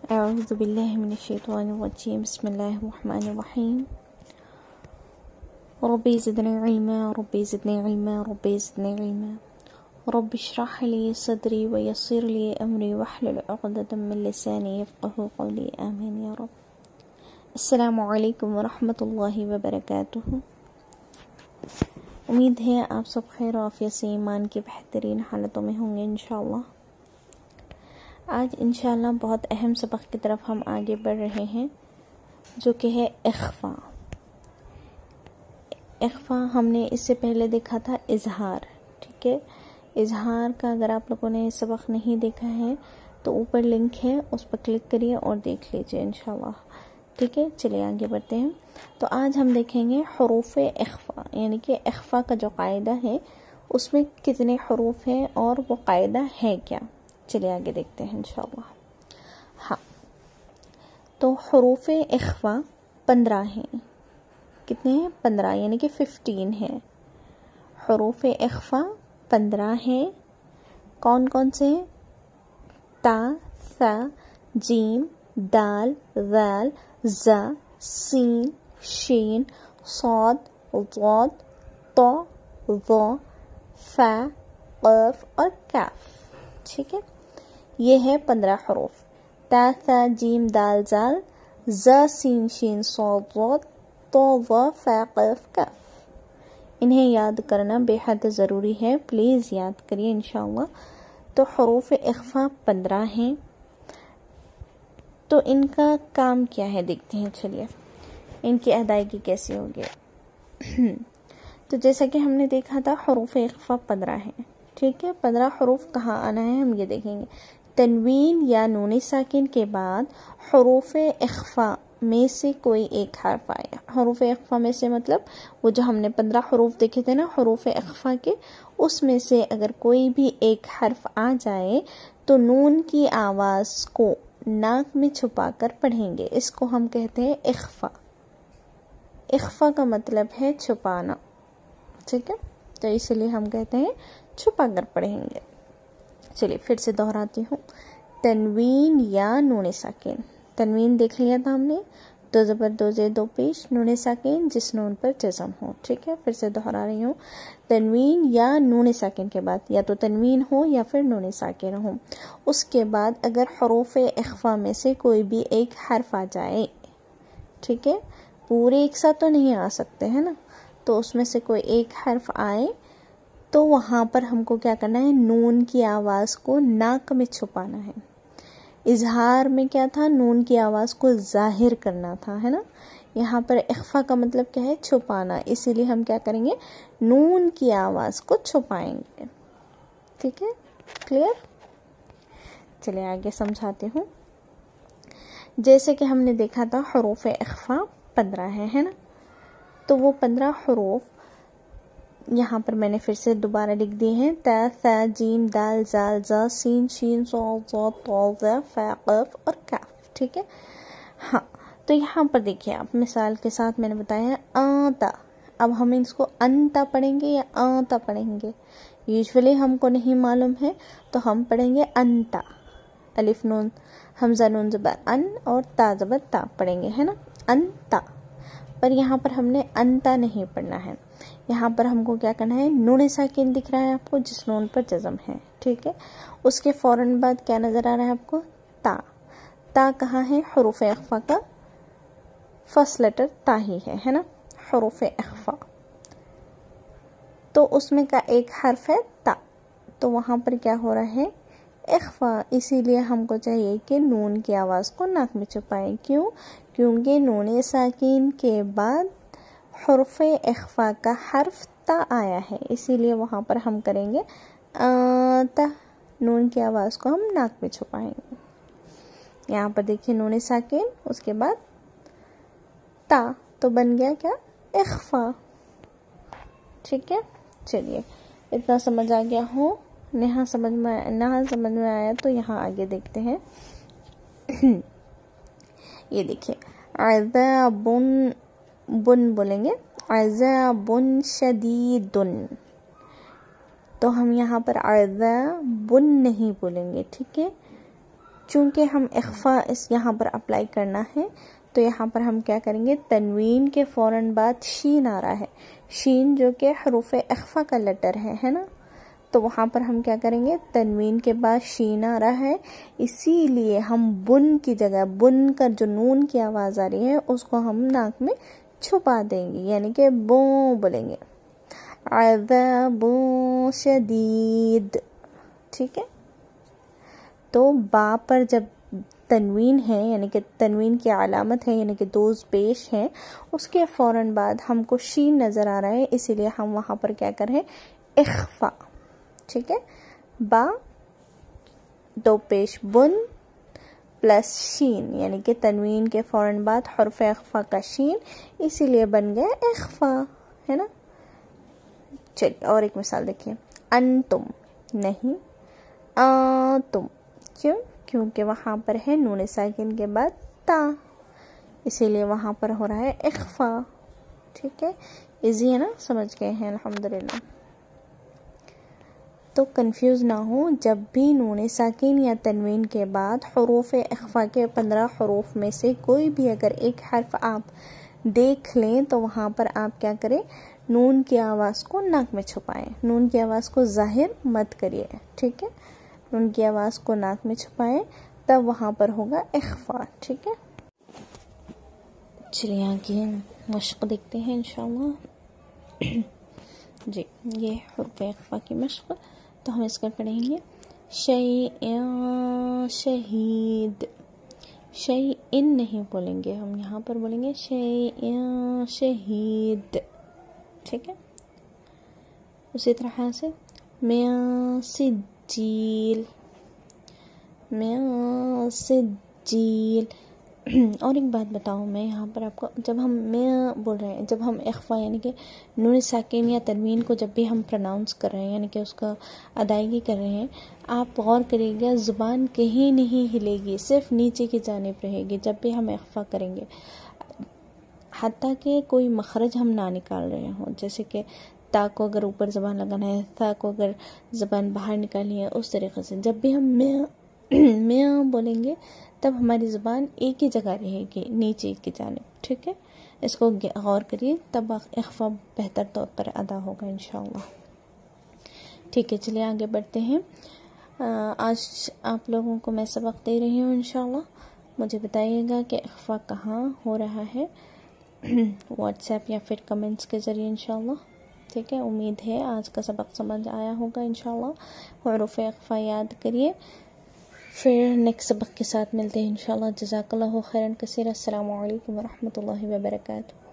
أعوذ بالله من الشيطان الرجيم. بسم الله الرحمن الرحيم. ربي زدني علما ربي زدني علما ربي زدني علما رب اشرح لي صدري ويسر لي أمري واحلل عقدة من لساني يفقه قولي. آمين يا رب. السلام علیکم ورحمۃ اللہ وبرکاتہ. امید ہے آپ سب خیر و عافیت سے ایمان کی بہترین حالتوں میں ہوں گے انشاءاللہ. آج انشاءاللہ بہت اہم سبق کی طرف ہم آگے بڑھ رہے ہیں جو کہ ہے اخفا. اخفا ہم نے اس سے پہلے دیکھا تھا اظہار. ٹھیک ہے، اظہار کا اگر آپ لوگوں نے سبق نہیں دیکھا ہے تو اوپر لنک ہے، اس پر کلک کریے اور دیکھ لیجئے انشاءاللہ. ٹھیک ہے، چلیے آگے بڑھتے ہیں. تو آج ہم دیکھیں گے حروف اخفا، یعنی کہ اخفا کا جو قاعدہ ہے اس میں کتنے حروف ہیں اور وہ قاعدہ ہے کیا. چلیے آگے دیکھتے ہیں انشاءاللہ. ہاں، تو حروف اخفا 15 ہیں. کتنے ہیں؟ 15، یعنی کہ 15 ہیں. حروف اخفا 15 ہیں. کون کون سے ہیں؟ تا، ثا، جیم، دال، ذال، زا، سین، شین، صاد، ضاد، طا، ظا، فا، قاف اور کاف. ٹھیک ہے، یہ ہے 15 حروف. تا، ثا، جیم، دال، زال، زا، سین، شین، صاد، ضاد، طا، ظا، فا، قاف، کاف. انہیں یاد کرنا بے حد ضروری ہے، پلیز یاد کریے انشاءاللہ. تو حروف اخفا 15 ہیں. تو ان کا کام کیا ہے دیکھتے ہیں. چلیے ان کی ادائیگی کیسے ہوگی. تو جیسا کہ ہم نے دیکھا تھا حروف اخفا 15 ہیں. ٹھیک ہے، 15 حروف کہاں آنا ہے ہم یہ دیکھیں گے. تنوین یا نون ساکن کے بعد حروف اخفا میں سے کوئی ایک حرف آیا. حروف اخفا میں سے مطلب وہ جو ہم نے 15 حروف دیکھے تھے نا حروف اخفا کے، اس میں سے اگر کوئی بھی ایک حرف آ جائے تو نون کی آواز کو ناک میں چھپا کر پڑھیں گے. اس کو ہم کہتے ہیں اخفا. اخفا کا مطلب ہے چھپانا. ٹھیک ہے، تو اس لیے ہم کہتے ہیں چھپا کر پڑھیں گے. چلیے پھر سے دہراتی ہوں. تنوین یا نون ساکن. تنوین دیکھ لیا تھا ہم نے، دو زبر دو زیر دو پیش. نون ساکن جس نون پر جزم ہو. ٹھیک ہے، پھر سے دہرا رہی ہوں. تنوین یا نون ساکن کے بعد یا تو تنوین ہو یا پھر نون ساکن ہو، اس کے بعد اگر حروف اخفا میں سے کوئی بھی ایک حرف آ جائے. ٹھیک ہے، پورے ایک ساتھ تو نہیں آ سکتے ہیں نا، تو اس میں سے کوئی ایک حرف آئے تو وہاں پر ہم کو کیا کرنا ہے؟ نون کی آواز کو ناک میں چھپانا ہے. اظہار میں کیا تھا؟ نون کی آواز کو ظاہر کرنا تھا، ہے نا. یہاں پر اخفا کا مطلب کیا ہے؟ چھپانا. اسی لیے ہم کیا کریں گے؟ نون کی آواز کو چھپائیں گے. ٹھیک ہے، کلیئر. چلے آگے سمجھاتے ہوں. جیسے کہ ہم نے دیکھا تھا حروف اخفا 15 ہے نا. تو وہ 15 حروف یہاں پر میں نے پھر سے دوبارہ لکھ دیے ہیں. تا، ثا، جیم، دال، زال، زا، سین، شین، صاد، ضاد، طا، ظا، فا، قاف اور کاف. ٹھیک ہے. ہاں، تو یہاں پر دیکھیے آپ مثال کے ساتھ میں نے بتایا آتا. اب ہم اس کو انتا پڑھیں گے یا آتا پڑھیں گے؟ یوزولی ہم کو نہیں معلوم ہے تو ہم پڑھیں گے انتا. الف نون حمزہ نون زبر ان اور تا زبر تا پڑھیں گے، ہے نا، انتا. پر یہاں پر ہم نے انتا نہیں پڑھنا ہے. یہاں پر ہم کو کیا کرنا ہے؟ نون ساکن دکھ رہا ہے آپ کو جس نون پر جزم ہے. ٹھیک ہے، اس کے فوراً بعد کیا نظر آ رہا ہے آپ کو؟ تا. تا کہاں ہے؟ حروف اخفا کا فرسٹ لیٹر تا ہی ہے نا، حروف اخفا. تو اس میں کا ایک حرف ہے تا، تو وہاں پر کیا ہو رہا ہے؟ اخفا. اسی لیے ہم کو چاہیے کہ نون کی آواز کو ناک میں چھپائیں. کیوں؟ کیونکہ نون ساکن کے بعد حرف اخفا کا حرف تا آیا ہے، اسی لیے وہاں پر ہم کریں گے تا. نون کی آواز کو ہم ناک میں چھپائیں گے. یہاں پر دیکھیے نون ساکن اس کے بعد تا، تو بن گیا کیا؟ اخفا. ٹھیک ہے، چلیے اتنا سمجھ آ گیا ہو. نہ سمجھ میں آیا تو یہاں آگے دیکھتے ہیں. یہ دیکھیے عذاب بن بولیں گے، عذاب شدید. تو ہم یہاں پر عذاب نہیں بولیں گے. ٹھیک ہے، چونکہ ہم اخفا اس یہاں پر اپلائی کرنا ہے تو یہاں پر ہم کیا کریں گے، تنوین کے فوراً بعد شین آ رہا ہے، شین جو کہ حروف اخفا کا لیٹر ہے نا، تو وہاں پر ہم کیا کریں گے، تنوین کے بعد شین آ رہا ہے، اسی لیے ہم بن کی جگہ بن کا جو نون کی آواز آ رہی ہے اس کو ہم ناک میں چھپا دیں گے، یعنی کہ بو بولیں گے، عذاب شدید، ٹھیک ہے۔ تو با پر جب تنوین ہے، یعنی کہ تنوین کی علامت ہے، یعنی کہ دوز پیش ہے، اس کے فوراً بعد ہم کو شین نظر آ رہا ہے، اسی لیے ہم وہاں پر کیا کر رہے ہیں، اخفا، ٹھیک ہے۔ با دو پیش بن پلس شین، یعنی کہ تنوین کے فوراً بعد حرف اخفا کا شین، اسی لیے بن گیا اخفا، ہے نا۔ چلیے اور ایک مثال دیکھیے، انتم نہیں، آنتم، کیونکہ وہاں پر ہے نون ساکن کے بعد تا، اسی لیے وہاں پر ہو رہا ہے اخفا، ٹھیک ہے۔ ایزی ہے نا، سمجھ گئے ہیں الحمدللہ۔ تو کنفیوز نہ ہو، جب بھی نون ساکن یا تنوین کے بعد حروف اخفا کے 15 حروف میں سے کوئی بھی اگر ایک حرف آپ دیکھ لیں تو وہاں پر آپ کیا کریں، نون کی آواز کو ناک میں چھپائیں، نون کی آواز کو ظاہر مت کریے، ٹھیک ہے، نون کی آواز کو ناک میں چھپائیں، تب وہاں پر ہوگا اخفا، ٹھیک ہے۔ چلیے آگے مشق دیکھتے ہیں انشاءاللہ۔ جی یہ حروف اخفا کی مشق، تو ہم اس کا پڑھیں گے، شیئن شہید، شیئن نہیں بولیں گے ہم، یہاں پر بولیں گے شیئن شہید، ٹھیک ہے۔ اسی طرح سے من سجیل، من سجیل۔ اور ایک بات بتاؤں میں یہاں پر آپ کو، جب ہم میں بول رہے ہیں، جب ہم اخفا یعنی کہ نون ساکن یا تنوین کو جب بھی ہم پروناؤنس کر رہے ہیں، یعنی کہ اس کا ادائیگی کر رہے ہیں، آپ غور کریے گا زبان کہیں نہیں ہلے گی، صرف نیچے کی جانب رہے گی جب بھی ہم اخفا کریں گے، حتیٰ کہ کوئی مخرج ہم نہ نکال رہے ہوں، جیسے کہ تا کو اگر اوپر زبان لگانا ہے، تا کو اگر زبان باہر نکالنی ہے، اس طریقے سے جب بھی ہم میں بولیں گے تب ہماری زبان ایک ہی جگہ رہے گی، نیچے کی جانب، ٹھیک ہے۔ اس کو غور کریے، تب اخفا بہتر طور پر ادا ہوگا انشاءاللہ۔ ٹھیک ہے، چلیے آگے بڑھتے ہیں۔ آج آپ لوگوں کو میں سبق دے رہی ہوں انشاءاللہ، مجھے بتائیے گا کہ اخفا کہاں ہو رہا ہے، واٹس ایپ یا پھر کمنٹس کے ذریعے انشاءاللہ، ٹھیک ہے۔ امید ہے آج کا سبق سمجھ آیا ہوگا انشاءاللہ، حروف اخفا یاد کریے، پھر نیکسٹ سبق کے ساتھ ملتے ہیں انشاءاللہ۔ جزاک اللہ خیرا کثیرا، السلام علیکم ورحمۃ اللہ وبرکاتہ۔